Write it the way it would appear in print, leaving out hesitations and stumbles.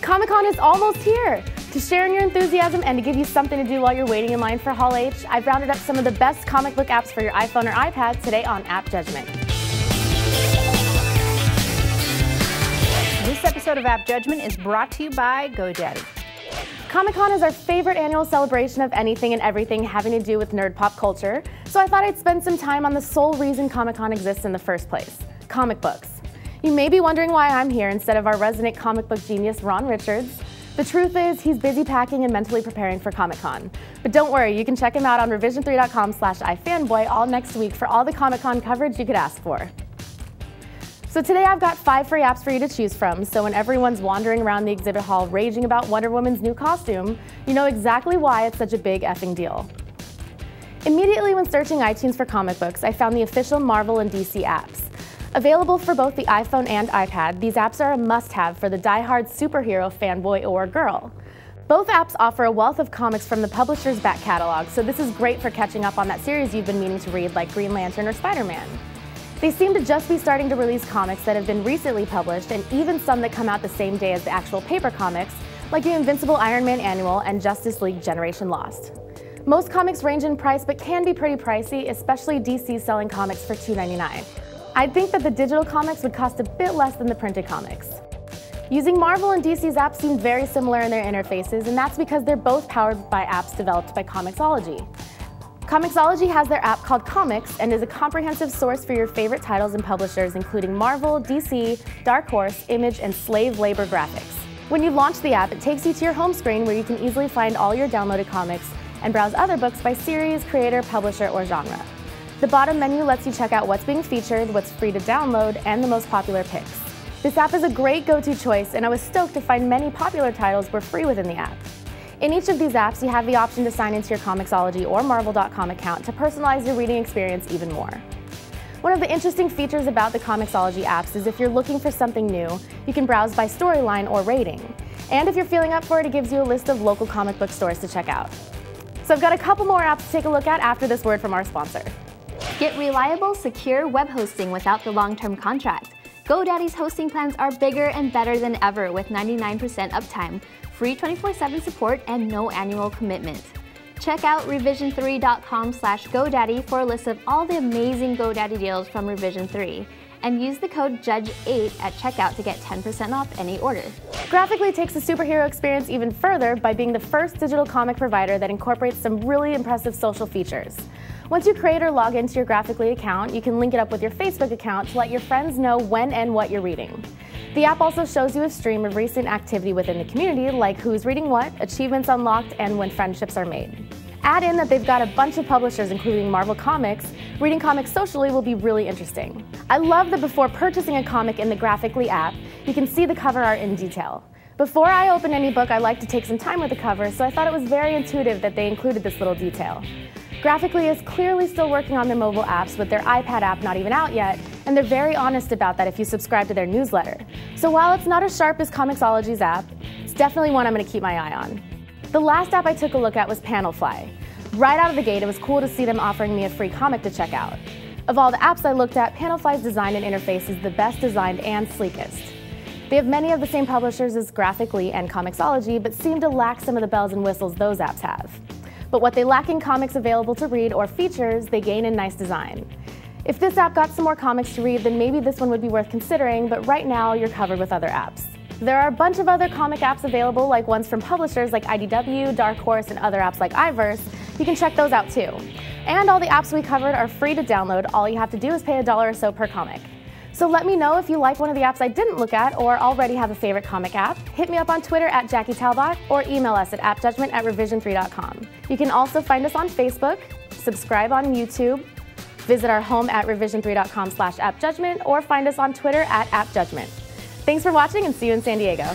Comic-Con is almost here! To share in your enthusiasm and to give you something to do while you're waiting in line for Hall H, I've rounded up some of the best comic book apps for your iPhone or iPad today on App Judgment. This episode of App Judgment is brought to you by GoDaddy. Comic-Con is our favorite annual celebration of anything and everything having to do with nerd pop culture, so I thought I'd spend some time on the sole reason Comic-Con exists in the first place: comic books. You may be wondering why I'm here instead of our resident comic book genius, Ron Richards. The truth is, he's busy packing and mentally preparing for Comic-Con. But don't worry, you can check him out on revision3.com/ifanboy all next week for all the Comic-Con coverage you could ask for. So today I've got 5 free apps for you to choose from, so when everyone's wandering around the exhibit hall raging about Wonder Woman's new costume, you know exactly why it's such a big effing deal. Immediately when searching iTunes for comic books, I found the official Marvel and DC apps. Available for both the iPhone and iPad, these apps are a must-have for the die-hard superhero fanboy or girl. Both apps offer a wealth of comics from the publisher's back catalog, so this is great for catching up on that series you've been meaning to read, like Green Lantern or Spider-Man. They seem to just be starting to release comics that have been recently published, and even some that come out the same day as the actual paper comics, like the Invincible Iron Man Annual and Justice League Generation Lost. Most comics range in price but can be pretty pricey, especially DC selling comics for $2.99. I'd think that the digital comics would cost a bit less than the printed comics. Using Marvel and DC's apps seem very similar in their interfaces, and that's because they're both powered by apps developed by Comixology. Comixology has their app called Comics and is a comprehensive source for your favorite titles and publishers, including Marvel, DC, Dark Horse, Image, and Slave Labor Graphics. When you launch the app, it takes you to your home screen where you can easily find all your downloaded comics and browse other books by series, creator, publisher, or genre. The bottom menu lets you check out what's being featured, what's free to download, and the most popular picks. This app is a great go-to choice, and I was stoked to find many popular titles were free within the app. In each of these apps, you have the option to sign into your Comixology or Marvel.com account to personalize your reading experience even more. One of the interesting features about the Comixology apps is if you're looking for something new, you can browse by storyline or rating. And if you're feeling up for it, it gives you a list of local comic book stores to check out. So I've got a couple more apps to take a look at after this word from our sponsor. Get reliable, secure web hosting without the long-term contract. GoDaddy's hosting plans are bigger and better than ever with 99% uptime, free 24/7 support, and no annual commitment. Check out revision3.com/GoDaddy for a list of all the amazing GoDaddy deals from Revision 3. And use the code JUDGE8 at checkout to get 10% off any order. Graphically takes the superhero experience even further by being the first digital comic provider that incorporates some really impressive social features. Once you create or log into your Graphically account, you can link it up with your Facebook account to let your friends know when and what you're reading. The app also shows you a stream of recent activity within the community, like who's reading what, achievements unlocked, and when friendships are made. Add in that they've got a bunch of publishers, including Marvel Comics. Reading comics socially will be really interesting. I love that before purchasing a comic in the Graphically app, you can see the cover art in detail. Before I open any book, I like to take some time with the cover, so I thought it was very intuitive that they included this little detail. Graphically is clearly still working on their mobile apps, with their iPad app not even out yet, and they're very honest about that if you subscribe to their newsletter. So while it's not as sharp as Comixology's app, it's definitely one I'm going to keep my eye on. The last app I took a look at was Panelfly. Right out of the gate, it was cool to see them offering me a free comic to check out. Of all the apps I looked at, Panelfly's design and interface is the best designed and sleekest. They have many of the same publishers as Graphically and Comixology, but seem to lack some of the bells and whistles those apps have. But what they lack in comics available to read or features, they gain in nice design. If this app got some more comics to read, then maybe this one would be worth considering, but right now you're covered with other apps. There are a bunch of other comic apps available, like ones from publishers like IDW, Dark Horse, and other apps like iVerse. You can check those out too. And all the apps we covered are free to download. All you have to do is pay $1 or so per comic. So let me know if you like one of the apps I didn't look at or already have a favorite comic app. Hit me up on Twitter at Jackie Talbot or email us at appjudgment@revision3.com. You can also find us on Facebook, subscribe on YouTube, visit our home at revision3.com/appjudgment, or find us on Twitter at appjudgment. Thanks for watching and see you in San Diego.